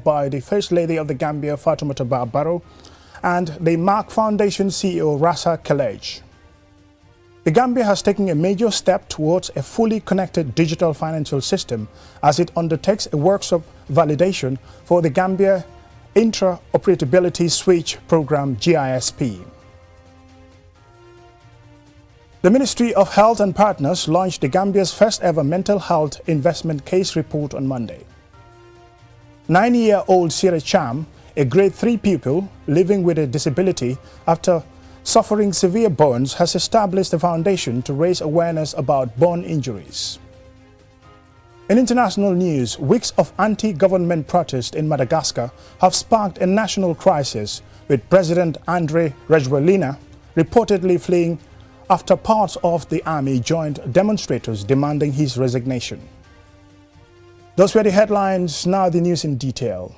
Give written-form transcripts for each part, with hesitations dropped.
by the First Lady of the Gambia, Fatoumata Barrow, and the Merck Foundation CEO, Rasa Kelej. The Gambia has taken a major step towards a fully connected digital financial system as it undertakes a workshop validation for the Gambia Interoperability Switch Program GISP. The Ministry of Health and Partners launched the Gambia's first ever mental health investment case report on Monday. 9-year-old Sira Cham, a grade 3 pupil living with a disability after suffering severe burns, has established a foundation to raise awareness about burn injuries. In international news, weeks of anti-government protest in Madagascar have sparked a national crisis, with President André Rajoelina reportedly fleeing after parts of the army joined demonstrators demanding his resignation. Those were the headlines, now the news in detail.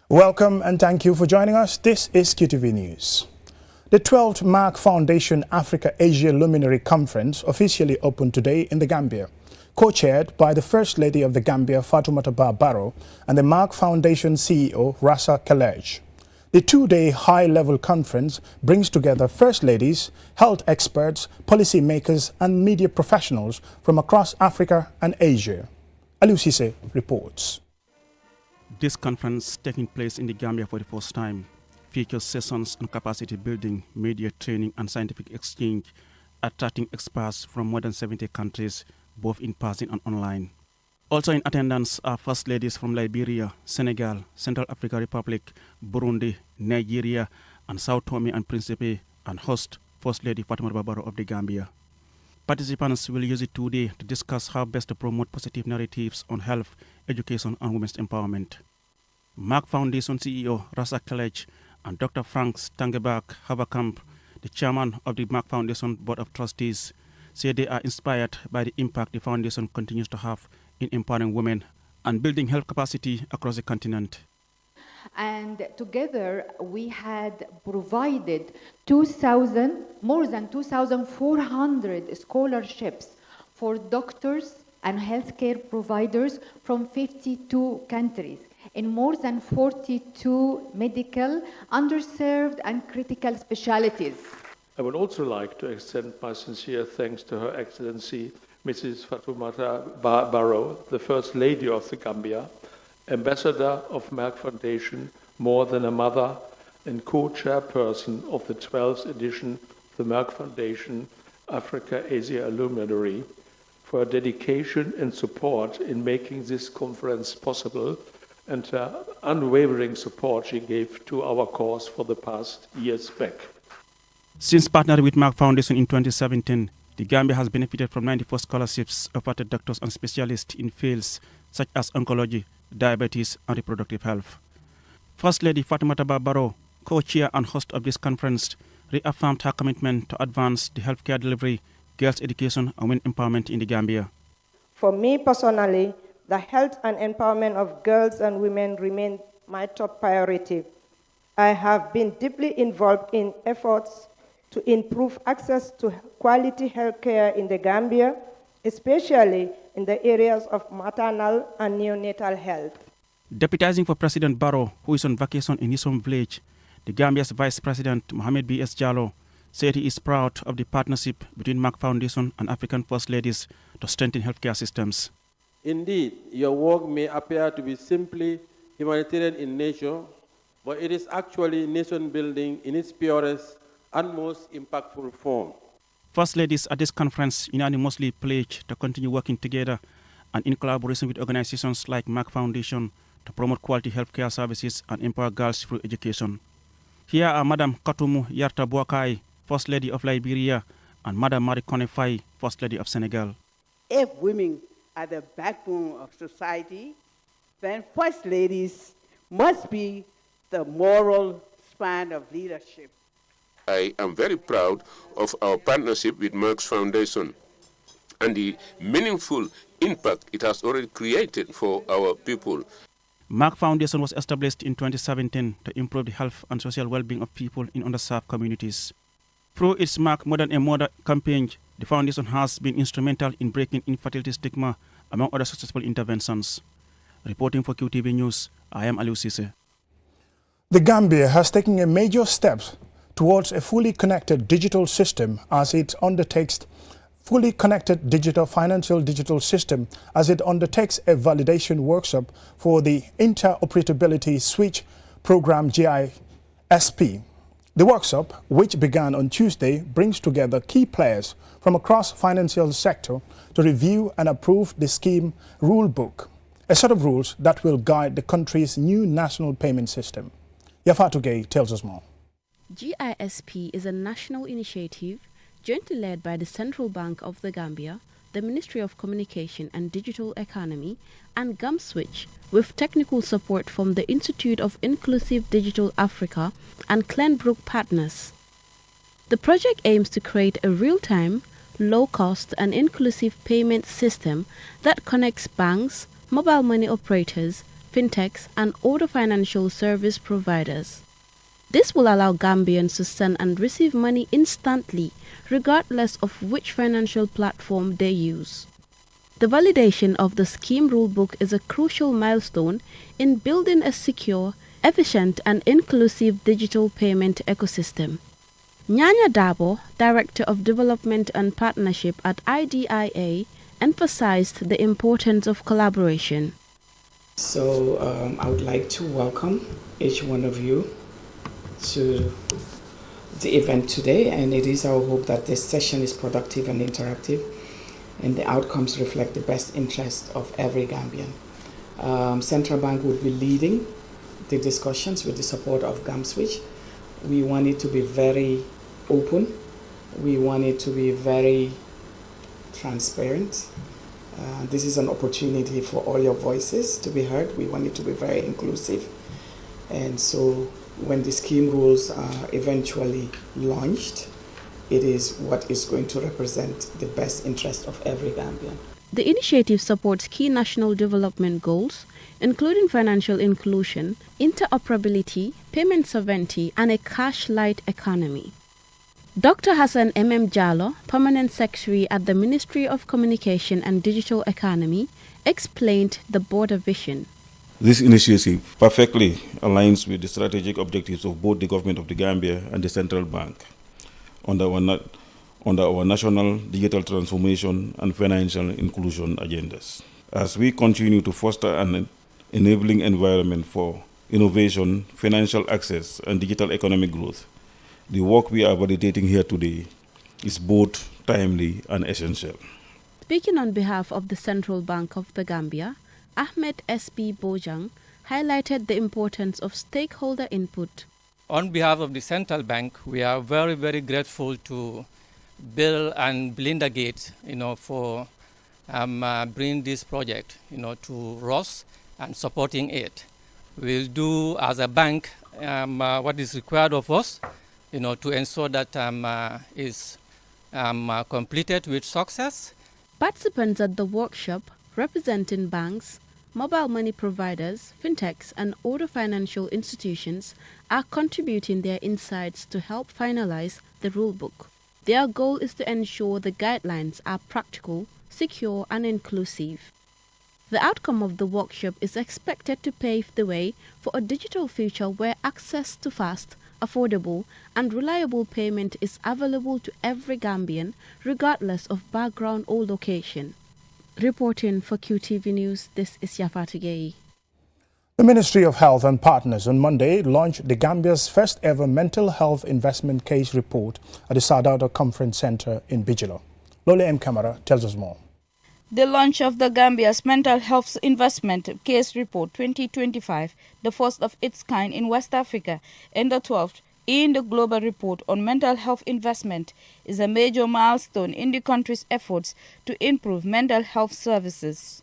Welcome and thank you for joining us. This is QTV News. The 12th Merck Foundation Africa-Asia Luminary Conference officially opened today in the Gambia, co-chaired by the First Lady of the Gambia, Fatoumata Barrow, and the Merck Foundation CEO, Rasa Kelej. The two-day high-level conference brings together First Ladies, health experts, policymakers, and media professionals from across Africa and Asia. Aliou Cissé reports. This conference, taking place in the Gambia for the first time, features sessions on capacity building, media training and scientific exchange, attracting experts from more than 70 countries, both in person and online. Also in attendance are First Ladies from Liberia, Senegal, Central African Republic, Burundi, Nigeria, and Sao Tome and Principe, and host First Lady Fatoumata Barrow of the Gambia. Participants will use it today to discuss how best to promote positive narratives on health, education, and women's empowerment. Merck Foundation CEO Rasa Kelej and Dr. Frank Stangebach Haverkamp, the chairman of the Merck Foundation Board of Trustees, say they are inspired by the impact the foundation continues to have in empowering women and building health capacity across the continent. And together we had provided more than 2,400 scholarships for doctors and healthcare providers from 52 countries in more than 42 medical, underserved and critical specialties. I would also like to extend my sincere thanks to Her Excellency Mrs. Fatoumata Barrow, the First Lady of the Gambia, Ambassador of Merck Foundation, more than a mother, and co-chairperson of the 12th edition of the Merck Foundation Africa-Asia Luminary, for her dedication and support in making this conference possible, and her unwavering support she gave to our cause for the past years back. Since partnering with Merck Foundation in 2017, the Gambia has benefited from 94 scholarships offered to doctors and specialists in fields such as oncology, diabetes, and reproductive health. First Lady Fatoumata Barrow, co-chair and host of this conference, reaffirmed her commitment to advance the healthcare delivery, girls' education, and women empowerment in the Gambia. For me personally, the health and empowerment of girls and women remain my top priority. I have been deeply involved in efforts to improve access to quality healthcare in the Gambia, especially in the areas of maternal and neonatal health. Deputizing for President Barrow, who is on vacation in his home village, the Gambia's Vice President Mohamed B.S. Jallow said he is proud of the partnership between Merck Foundation and African First Ladies to strengthen healthcare systems. Indeed, your work may appear to be simply humanitarian in nature, but it is actually nation-building in its purest and most impactful form. First Ladies at this conference unanimously pledged to continue working together and in collaboration with organizations like Merck Foundation to promote quality healthcare services and empower girls through education. Here are Madam Katumu Yarta Boakai, First Lady of Liberia, and Madam Marie Konefai, First Lady of Senegal. If women are the backbone of society, then First Ladies must be the moral span of leadership. I am very proud of our partnership with Merck Foundation and the meaningful impact it has already created for our people. Merck Foundation was established in 2017 to improve the health and social well-being of people in underserved communities. Through its Merck More Than a Mother campaign, the foundation has been instrumental in breaking infertility stigma, among other successful interventions. Reporting for QTV News, I am Aliou Cisse. The Gambia has taken a major step towards a fully connected digital system as it undertakes fully connected financial digital system as it undertakes a validation workshop for the Interoperability Switch Program GISP. The workshop, which began on Tuesday, brings together key players from across the financial sector to review and approve the scheme rule book, a set of rules that will guide the country's new national payment system. Yafatu Gay tells us more. GISP is a national initiative jointly led by the Central Bank of the Gambia, the Ministry of Communication and Digital Economy, and GumSwitch, with technical support from the Institute of Inclusive Digital Africa and Clenbrook Partners. The project aims to create a real-time, low-cost and inclusive payment system that connects banks, mobile money operators, fintechs and other financial service providers. This will allow Gambians to send and receive money instantly, regardless of which financial platform they use. The validation of the scheme rulebook is a crucial milestone in building a secure, efficient and inclusive digital payment ecosystem. Nyanya Dabo, Director of Development and Partnership at IDIA, emphasized the importance of collaboration. So I would like to welcome each one of you to the event today, and it is our hope that this session is productive and interactive and the outcomes reflect the best interest of every Gambian. Central Bank would be leading the discussions with the support of GumSwitch. We want it to be very open. We want it to be very transparent. This is an opportunity for all your voices to be heard. We want it to be very inclusive. And so when the scheme rules are eventually launched, it is what is going to represent the best interest of every Gambian. The initiative supports key national development goals, including financial inclusion, interoperability, payment sovereignty, and a cash-light economy. Dr. Hassan M.M. Jallo, Permanent Secretary at the Ministry of Communication and Digital Economy, explained the broader vision. This initiative perfectly aligns with the strategic objectives of both the government of the Gambia and the Central Bank under our national digital transformation and financial inclusion agendas. As we continue to foster an enabling environment for innovation, financial access, and digital economic growth, the work we are validating here today is both timely and essential. Speaking on behalf of the Central Bank of the Gambia, Ahmed S.B. Bojang highlighted the importance of stakeholder input. On behalf of the Central Bank, we are very, very grateful to Bill and Belinda Gates, for bringing this project, to Ross and supporting it. We'll do as a bank what is required of us, to ensure that is completed with success. Participants at the workshop representing banks, mobile money providers, fintechs, and other financial institutions are contributing their insights to help finalize the rulebook. Their goal is to ensure the guidelines are practical, secure, and inclusive. The outcome of the workshop is expected to pave the way for a digital future where access to fast, affordable, and reliable payment is available to every Gambian, regardless of background or location. Reporting for QTV News, this is Yafatu Gay. The Ministry of Health and Partners on Monday launched the Gambia's first ever mental health investment case report at the Sadauda Conference Center in Bijilo. Lole M. Kamara tells us more. The launch of the Gambia's Mental Health Investment Case Report 2025, the first of its kind in West Africa, and the 12th in the Global Report on Mental Health Investment, is a major milestone in the country's efforts to improve mental health services.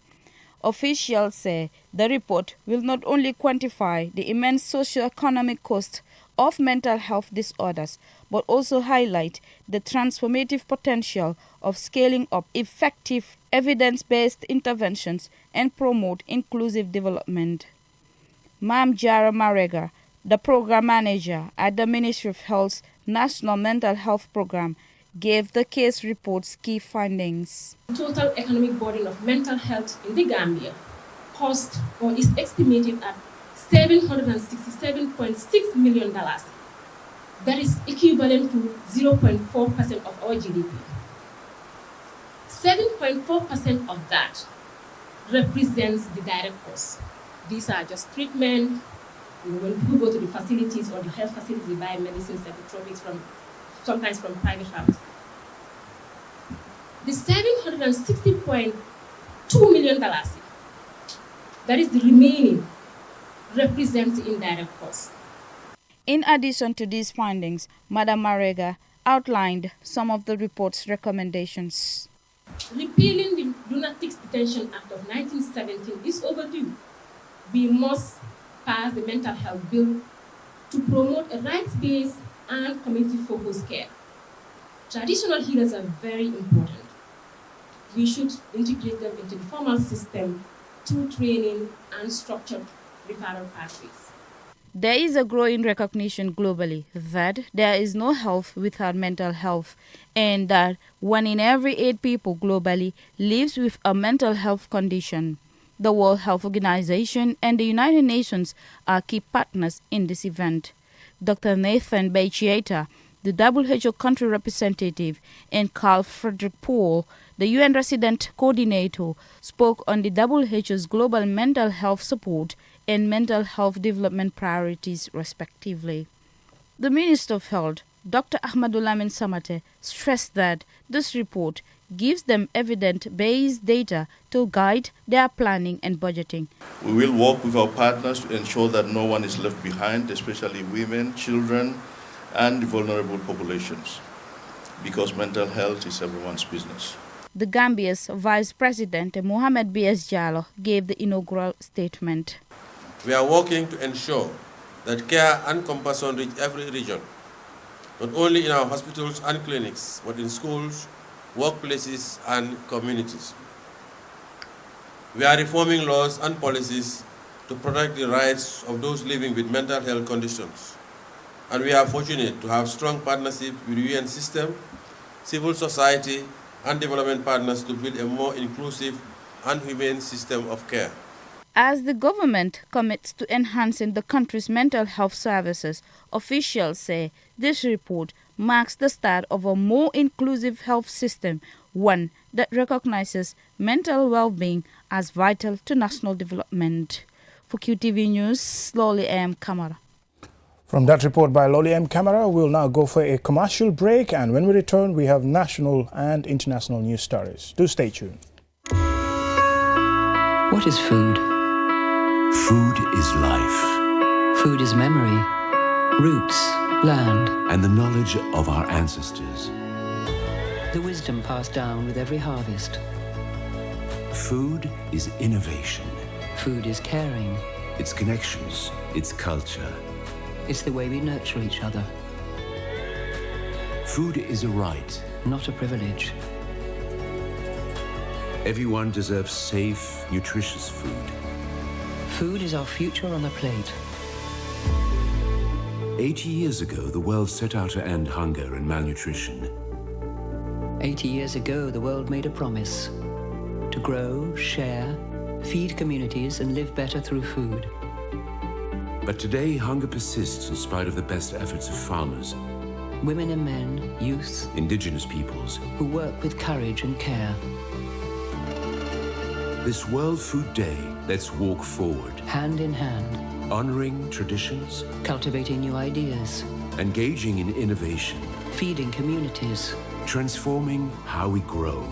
Officials say the report will not only quantify the immense socio-economic cost of mental health disorders, but also highlight the transformative potential of scaling up effective evidence-based interventions and promote inclusive development. Mam Jara Marega, the program manager at the Ministry of Health's National Mental Health Program, gave the case report's key findings. Total economic burden of mental health in the Gambia cost or is estimated at $767.6 million. That is equivalent to 0.4% of our GDP. 7.4% of that represents the direct costs. These are just treatment. When people go to the facilities or the health facilities, they buy medicines, electronics sometimes from private pharmacy. The $760.2 million, that is the remaining, represents the indirect costs. In addition to these findings, Madam Marega outlined some of the report's recommendations. Repealing the Lunatics Detention Act of 1917 is overdue. We must pass the mental health bill to promote a rights-based and community-focused care. Traditional healers are very important. We should integrate them into the formal system through training and structured referral pathways. There is a growing recognition globally that there is no health without mental health, and that 1 in every 8 people globally lives with a mental health condition. The World Health Organization and the United Nations are key partners in this event. Dr. Nathan Baichieta, the WHO country representative, and Carl Frederick Poole, the UN resident coordinator, spoke on the WHO's global mental health support and mental health development priorities, respectively. The Minister of Health, Dr. Ahmadulamin Samate, stressed that this report gives them evidence-based data to guide their planning and budgeting. We will work with our partners to ensure that no one is left behind, especially women, children, and vulnerable populations, because mental health is everyone's business. The Gambia's Vice President, Mohamed B.S. Jallow, gave the inaugural statement. We are working to ensure that care and compassion reach every region, not only in our hospitals and clinics, but in schools, workplaces, and communities. We are reforming laws and policies to protect the rights of those living with mental health conditions. And we are fortunate to have strong partnership with the UN system, civil society, and development partners to build a more inclusive and humane system of care. As the government commits to enhancing the country's mental health services, officials say this report marks the start of a more inclusive health system, one that recognizes mental well-being as vital to national development. For QTV News, Loli M. Kamara. From that report by Loli M. Kamara, we'll now go for a commercial break, and when we return, we have national and international news stories. Do stay tuned. What is food? Food is life. Food is memory, roots, land, and the knowledge of our ancestors. The wisdom passed down with every harvest. Food is innovation. Food is caring. It's connections, it's culture. It's the way we nurture each other. Food is a right, not a privilege. Everyone deserves safe, nutritious food. Food is our future on the plate. 80 years ago, the world set out to end hunger and malnutrition. 80 years ago, the world made a promise to grow, share, feed communities, and live better through food. But today, hunger persists in spite of the best efforts of farmers, women and men, youth, indigenous peoples, who work with courage and care. This World Food Day, let's walk forward. Hand in hand. Honoring traditions. Cultivating new ideas. Engaging in innovation. Feeding communities. Transforming how we grow.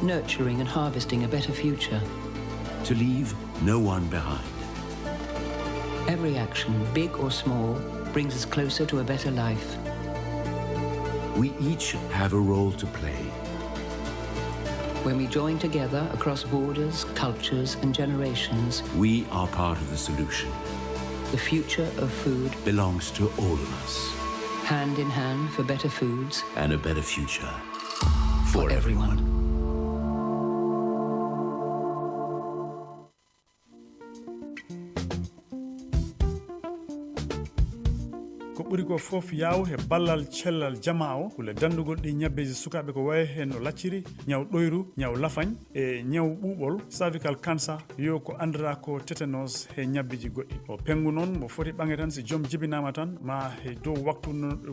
Nurturing and harvesting a better future. To leave no one behind. Every action, big or small, brings us closer to a better life. We each have a role to play. When we join together across borders, cultures, and generations, we are part of the solution. The future of food belongs to all of us. Hand in hand for better foods and a better future for everyone. ɓuri ko fof yaw he ballal cellal jama o kule dandugol ɗi ñabbeji sukaɓe ko wayi hen no lacciri ñaw ɗoyru ñaw lafañ e ñaw ɓuɓol cervical cancer yo ko andira ko tétanos he ñabbeji goɗɗi o pengu noon mo foti ɓange tan si joom jibinama tan ma he dow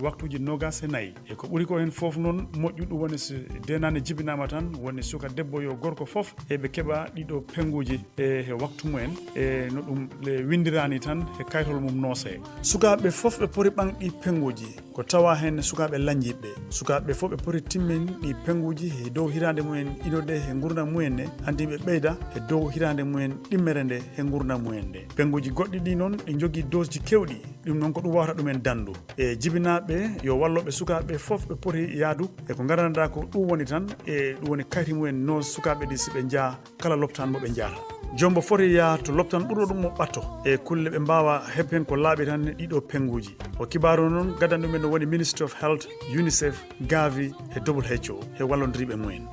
waktuji nogas e nayyi e ko ɓuri ko hen fof noon moƴƴu ɗum woni so denane jibinama tan woni suka debbo yo gorko fof eɓe keeɓa ɗiɗo penguji he waktu mumen e no ɗum le windirani tan e kaytol mum noose sukaɓe fof ɓe poti ɓanɗi penguji ko tawa hen sukaɓe lañjiɓe sukaɓe fof ɓe poti timmin ɗi penguji e dow hirande mumen inode he gurdam mumen nde hanti ɓe ɓeyda e dow hirande mumen ɗimmere nde he gurdam mumen nde penguji goɗɗi ɗi noon ɗi jogui dose ji kewɗi ɗum noon ko ɗum wawata ɗumen dandu e jibinaɓe yo walloɓe sukaɓe fof ɓe poti yaadu e ko garanɗa ko ɗum woni tan e ɗum woni kayti mumen no sukaɓe ɗi siɓe jaa kala loptan mo ɓe jaata jombo foti yaa to loptan ɓurɗo ɗum mo ɓatto e kulle ɓe mbawa heɓ hen ko laaɓi tan ɗiɗo penguji o kibaru noon gaddan ɗumen no woni Ministry of Health, UNICEF, Gavi e WHO e wallodiriɓe mumen.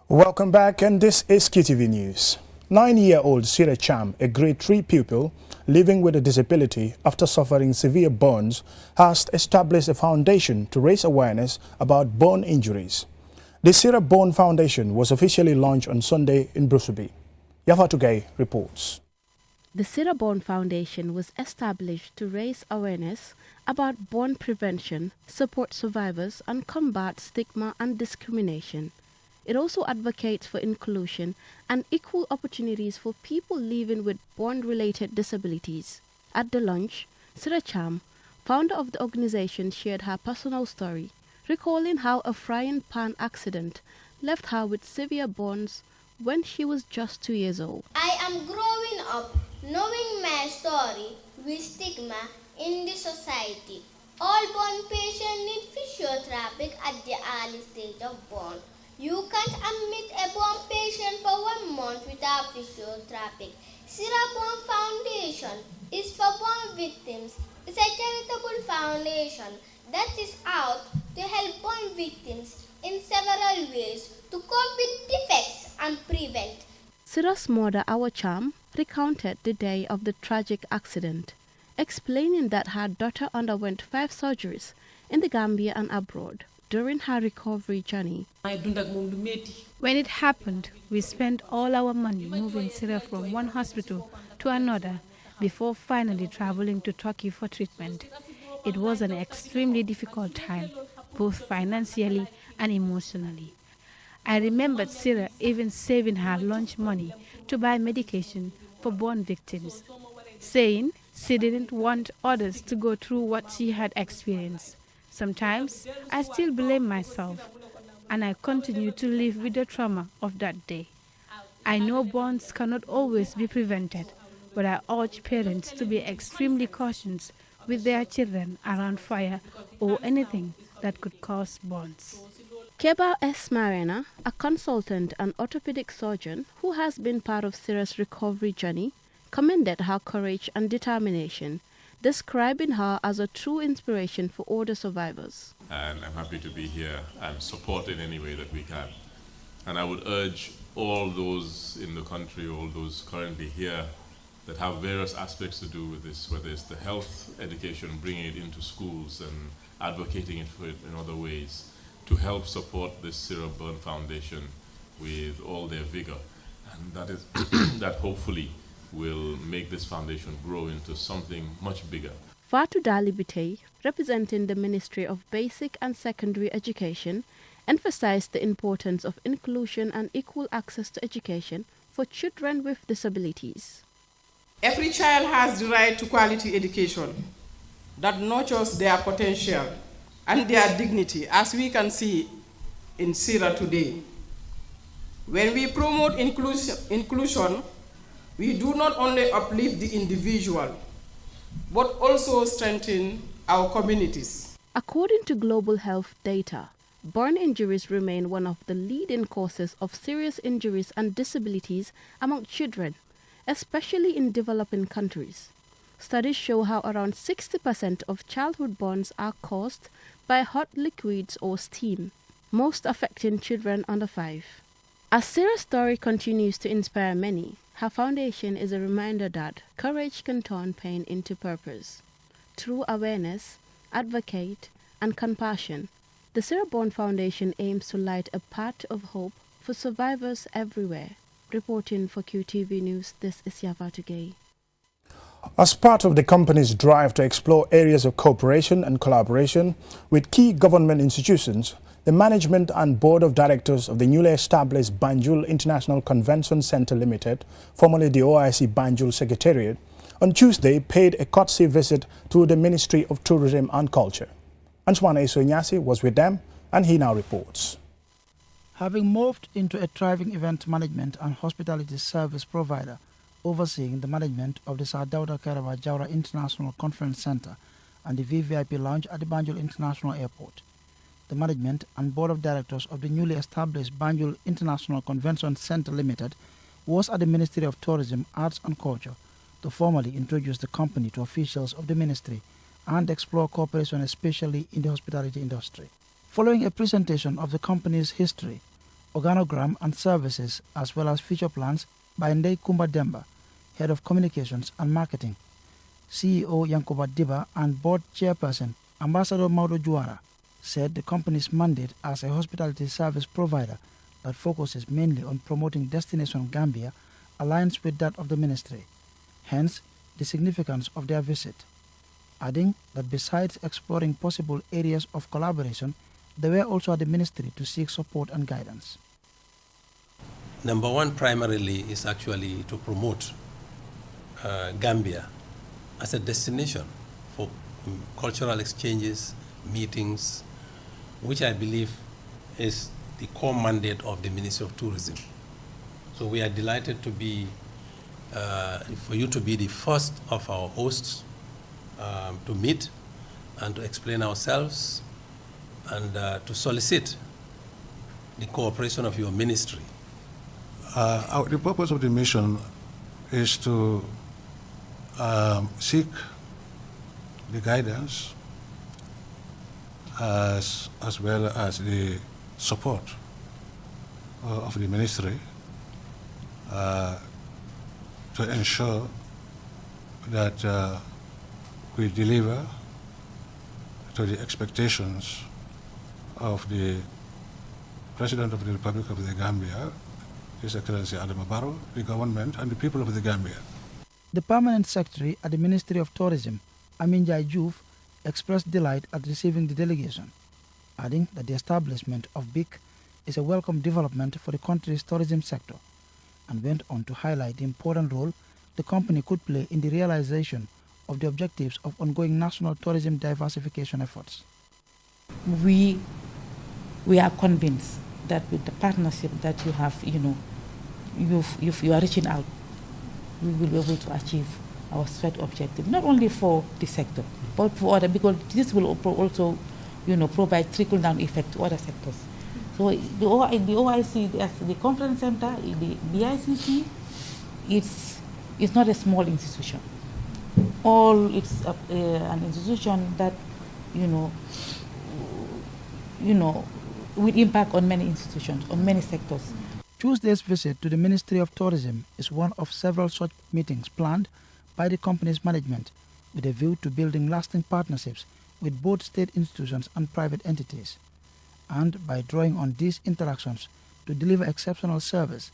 Welcome back, and this is QTV News. 9-year-old Sira Cham, a grade 3 pupil living with a disability after suffering severe burns, has established a foundation to raise awareness about burn injuries. The Sira Foundation was officially launched on Sunday in Brusubi. Yafatugay reports. The Sira Foundation was established to raise awareness about burn prevention, support survivors, and combat stigma and discrimination. It also advocates for inclusion and equal opportunities for people living with burn-related disabilities. At the launch, Sira Cham, founder of the organization, shared her personal story, recalling how a frying pan accident left her with severe burns when she was just 2 years old. I am growing up knowing my story with stigma in the society. All burn patients need physiotherapy at the early stage of burn. You can't admit a burn patient for 1 month without physiotherapy. Sira Cham Foundation is for burn victims. It's a charitable foundation that is out to help burn victims in several ways to cope with defects and prevent. Sira's mother, Awa Cham, recounted the day of the tragic accident, explaining that her daughter underwent 5 surgeries in the Gambia and abroad during her recovery journey. When it happened, we spent all our money moving Sira from one hospital to another before finally traveling to Turkey for treatment. It was an extremely difficult time, both financially and emotionally. I remembered Sira even saving her lunch money to buy medication for burn victims, saying she didn't want others to go through what she had experienced. Sometimes I still blame myself, and I continue to live with the trauma of that day. I know burns cannot always be prevented, but I urge parents to be extremely cautious with their children around fire or anything that could cause burns. Keba S. Marina, a consultant and orthopedic surgeon who has been part of Sira's recovery journey, commended her courage and determination, describing her as a true inspiration for other survivors. And I'm happy to be here and support in any way that we can. And I would urge all those in the country, all those currently here, that have various aspects to do with this, whether it's the health education, bringing it into schools and advocating it for it in other ways, to help support this Sira Foundation with all their vigor. And that is that hopefully will make this foundation grow into something much bigger. Fatu Dalibite, representing the Ministry of Basic and Secondary Education, emphasized the importance of inclusion and equal access to education for children with disabilities. Every child has the right to quality education that nurtures their potential and their dignity, as we can see in Sira today. When we promote inclusion, we do not only uplift the individual, but also strengthen our communities. According to global health data, burn injuries remain one of the leading causes of serious injuries and disabilities among children, especially in developing countries. Studies show how around 60% of childhood burns are caused by hot liquids or steam, most affecting children under 5. As Sira's story continues to inspire many, her foundation is a reminder that courage can turn pain into purpose. Through awareness, advocate, and compassion, the Sira Foundation aims to light a path of hope for survivors everywhere. Reporting for QTV News, this is Yava Tugay. As part of the company's drive to explore areas of cooperation and collaboration with key government institutions, the management and board of directors of the newly established Banjul International Convention Center Limited, formerly the OIC Banjul Secretariat, on Tuesday paid a courtesy visit to the Ministry of Tourism and Culture. Answana Isonyasi was with them, and he now reports. Having moved into a thriving event management and hospitality service provider, overseeing the management of the Sadauda Karawa Jaura International Conference Center and the VVIP Lounge at the Banjul International Airport, the management and board of directors of the newly established Banjul International Convention Center Limited was at the Ministry of Tourism, Arts and Culture to formally introduce the company to officials of the ministry and explore cooperation, especially in the hospitality industry. Following a presentation of the company's history, organogram and services, as well as future plans by Ndei Kumba Demba, Head of Communications and Marketing, CEO Yankoba Diba, and Board Chairperson Ambassador Maudo Juara, said the company's mandate as a hospitality service provider that focuses mainly on promoting Destination Gambia aligns with that of the ministry, hence the significance of their visit, adding that besides exploring possible areas of collaboration, they were also at the ministry to seek support and guidance. Number one, primarily, is actually to promote Gambia as a destination for cultural exchanges, meetings, which I believe is the core mandate of the Ministry of Tourism. So we are delighted to be, for you to be the first of our hosts to meet and to explain ourselves and to solicit the cooperation of your ministry. The purpose of the mission is to seek the guidance as well as the support of the ministry to ensure that we deliver to the expectations of the President of the Republic of the Gambia, His Excellency Adama Barrow, the government, and the people of the Gambia. The Permanent Secretary at the Ministry of Tourism, Amin Jai Juve, expressed delight at receiving the delegation, adding that the establishment of BIC is a welcome development for the country's tourism sector, and went on to highlight the important role the company could play in the realization of the objectives of ongoing national tourism diversification efforts. We are convinced that with the partnership that you have, you are reaching out, we will be able to achieve our set objective, not only for the sector, but for other, because this will also, provide trickle-down effect to other sectors. So the OIC, the conference center, the BICC, it's not a small institution. It's an institution that, will impact on many institutions, on many sectors. Tuesday's visit to the Ministry of Tourism is one of several such meetings planned by the company's management with a view to building lasting partnerships with both state institutions and private entities. And by drawing on these interactions to deliver exceptional service,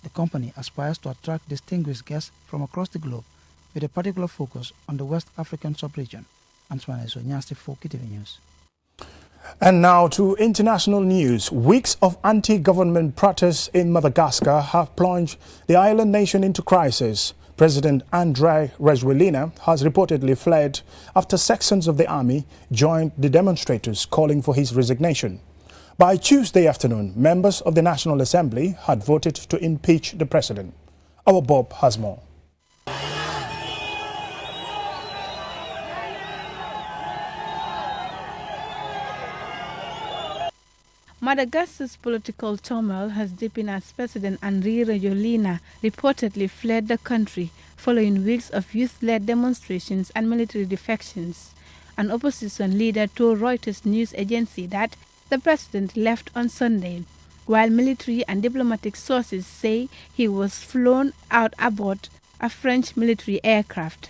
the company aspires to attract distinguished guests from across the globe with a particular focus on the West African sub-region. Answana Isonyasi for KTV News. And now to international news. Weeks of anti-government protests in Madagascar have plunged the island nation into crisis. President Andry Rajoelina has reportedly fled after sections of the army joined the demonstrators calling for his resignation. By Tuesday afternoon, members of the National Assembly had voted to impeach the president. Our Bob has more. Madagascar's political turmoil has deepened as President Henri Rajoelina reportedly fled the country following weeks of youth-led demonstrations and military defections. An opposition leader told Reuters news agency that the president left on Sunday, while military and diplomatic sources say he was flown out aboard a French military aircraft.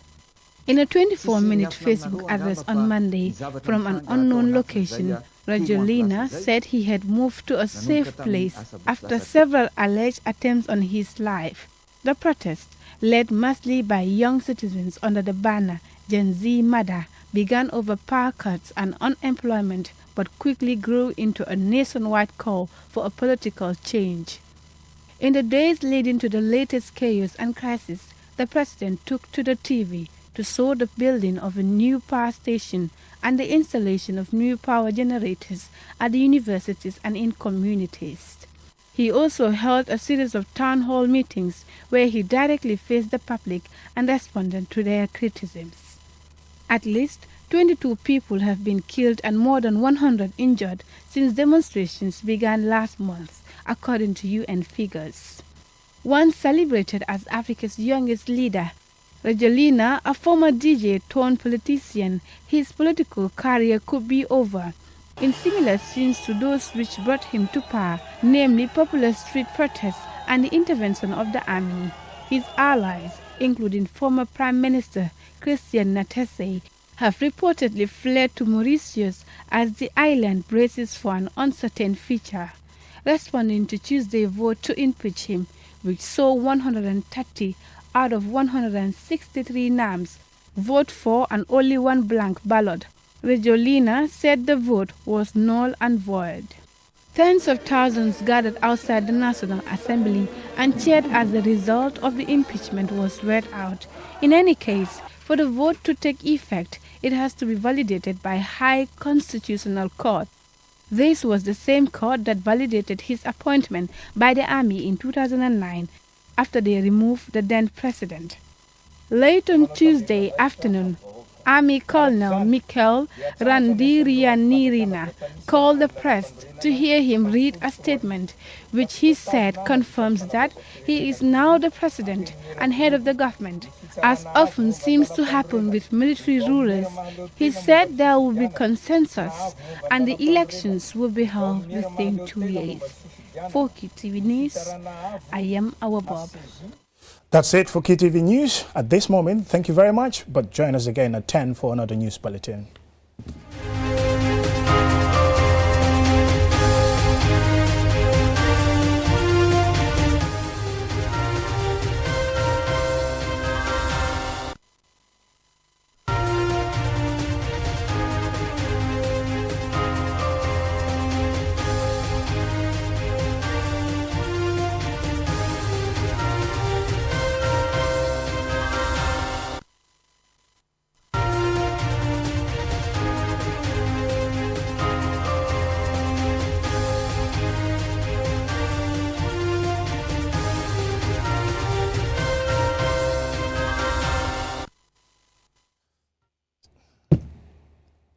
In a 24-minute Facebook address on Monday from an unknown location, Rajoelina said he had moved to a safe place after several alleged attempts on his life. The protest, led mostly by young citizens under the banner Gen Z Mada, began over power cuts and unemployment but quickly grew into a nationwide call for a political change. In the days leading to the latest chaos and crisis, the president took to the TV to show the building of a new power station and the installation of new power generators at the universities and in communities. He also held a series of town hall meetings where he directly faced the public and responded to their criticisms. At least 22 people have been killed and more than 100 injured since demonstrations began last month, according to UN figures. Once celebrated as Africa's youngest leader, Rajoelina, a former DJ turned politician, his political career could be over. In similar scenes to those which brought him to power, namely popular street protests and the intervention of the army, his allies, including former Prime Minister Christian Natese, have reportedly fled to Mauritius as the island braces for an uncertain future. Responding to Tuesday's vote to impeach him, which saw 130 out of 163 names vote for and only one blank ballot, Rajoelina said the vote was null and void. Tens of thousands gathered outside the National Assembly and cheered as the result of the impeachment was read out. In any case, for the vote to take effect, it has to be validated by High Constitutional Court. This was the same court that validated his appointment by the army in 2009 after they removed the then president. Late on Tuesday afternoon, Army Colonel Michael Randirianirina called the press to hear him read a statement which he said confirms that he is now the president and head of the government. As often seems to happen with military rulers, he said there will be consensus and the elections will be held within 2 years. For QTV News, I am our Bob. That's it for QTV News at this moment. Thank you very much, but join us again at 10 for another news bulletin.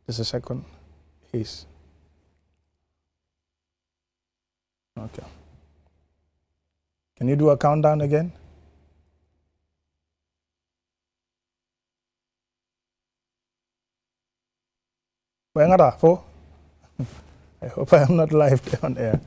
Just a second. Please. Okay. Can you do a countdown again? I hope I am not live on air.